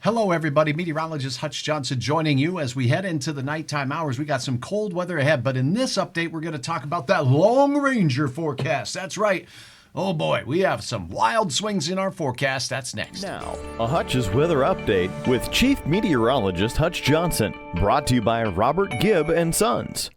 Hello, everybody. Meteorologist Hutch Johnson joining you as we head into the nighttime hours. We got some cold weather ahead, but in this update, we're going to talk about that long ranger forecast. That's right. Oh boy, we have some wild swings in our forecast. That's next. Now, a Hutch's weather update with Chief Meteorologist Hutch Johnson, brought to you by Robert Gibb and Sons.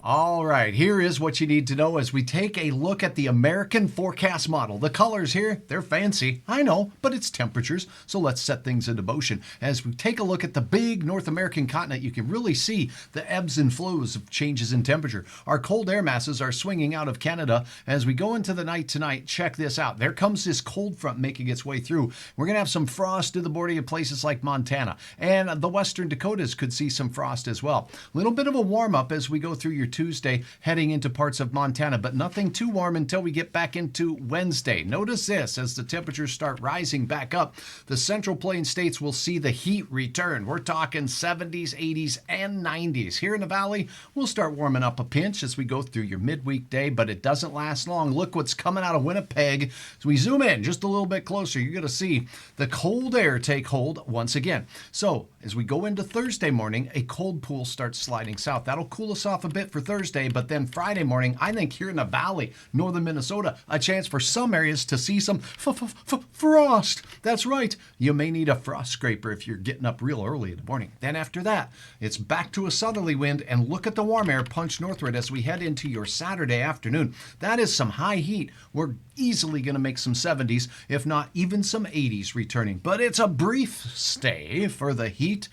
All right, here is what you need to know as we take a look at the American forecast model. The colors here, they're fancy, I know, but it's temperatures, so let's set things into motion. As we take a look at the big North American continent, you can really see the ebbs and flows of changes in temperature. Our cold air masses are swinging out of Canada. As we go into the night tonight, check this out. There comes this cold front making its way through. We're going to have some frost to the border of places like Montana, and the western Dakotas could see some frost as well. A little bit of a warm-up as we go through your Tuesday heading into parts of Montana, but nothing too warm until we get back into Wednesday. Notice this, as the temperatures start rising back up, the Central Plain states will see the heat return. We're talking 70s, 80s, and 90s. Here in the valley, we'll start warming up a pinch as we go through your midweek day, but it doesn't last long. Look what's coming out of Winnipeg. As we zoom in just a little bit closer, you're going to see the cold air take hold once again. So as we go into Thursday morning, a cold pool starts sliding south. That'll cool us off a bit for Thursday, but then Friday morning, I think here in the valley, northern Minnesota, a chance for some areas to see some frost. That's right. You may need a frost scraper if you're getting up real early in the morning. Then after that, it's back to a southerly wind, and look at the warm air punch northward as we head into your Saturday afternoon. That is some high heat. We're easily going to make some 70s, if not even some 80s returning. But it's a brief stay for the heat.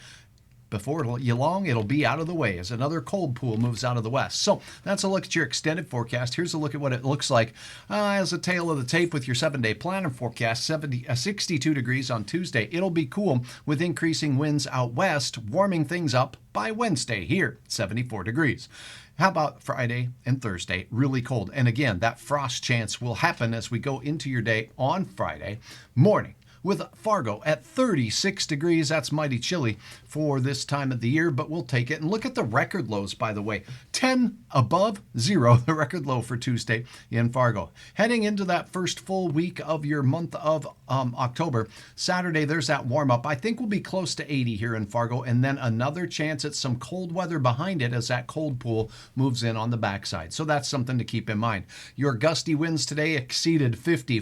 Before long, it'll be out of the way as another cold pool moves out of the west. So that's a look at your extended forecast. Here's a look at what it looks like as a tail of the tape with your 7-day planner forecast. 62 degrees on Tuesday. It'll be cool with increasing winds out west, warming things up by Wednesday here, 74 degrees. How about Friday and Thursday? Really cold. And again, that frost chance will happen as we go into your day on Friday morning, with Fargo at 36 degrees. That's mighty chilly for this time of the year, but we'll take it. And look at the record lows, by the way. 10 above zero, the record low for Tuesday in Fargo. Heading into that first full week of your month of October, Saturday, there's that warm up. I think we'll be close to 80 here in Fargo, and then another chance at some cold weather behind it as that cold pool moves in on the backside. So that's something to keep in mind. Your gusty winds today exceeded 50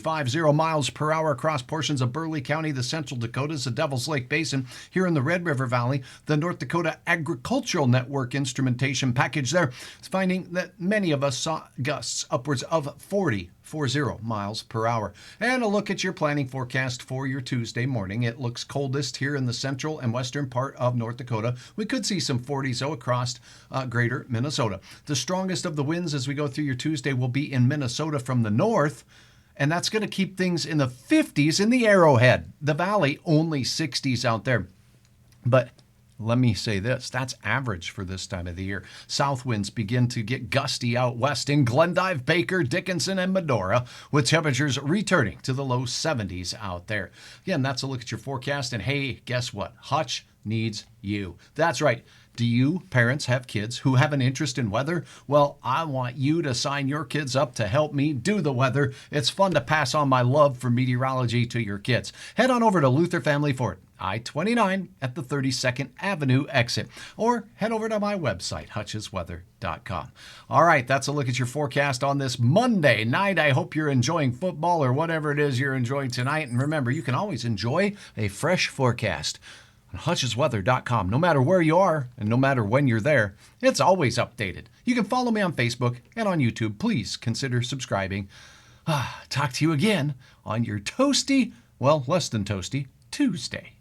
miles per hour across portions of Burley County, the Central Dakotas, the Devil's Lake Basin, here in the Red River Valley. The North Dakota Agricultural Network instrumentation package there is finding that many of us saw gusts upwards of 40 miles per hour. And a look at your planning forecast for your Tuesday morning. It looks coldest here in the central and western part of North Dakota. We could see some 40s across greater Minnesota. The strongest of the winds as we go through your Tuesday will be in Minnesota from the north, and that's going to keep things in the 50s in the Arrowhead. The valley, only 60s out there. But let me say this, that's average for this time of the year. South winds begin to get gusty out west in Glendive, Baker, Dickinson, and Medora, with temperatures returning to the low 70s out there. Again, that's a look at your forecast. And hey, guess what? Hutch needs you. That's right. Do you, parents, have kids who have an interest in weather? Well, I want you to sign your kids up to help me do the weather. It's fun to pass on my love for meteorology to your kids. Head on over to Luther Family Ford, I-29 at the 32nd Avenue exit, or head over to my website, hutchesweather.com. All right, that's a look at your forecast on this Monday night. I hope you're enjoying football or whatever it is you're enjoying tonight. And remember, you can always enjoy a fresh forecast on hutchesweather.com. No matter where you are and no matter when you're there, it's always updated. You can follow me on Facebook and on YouTube. Please consider subscribing. Talk to you again on your toasty, well, less than toasty, Tuesday.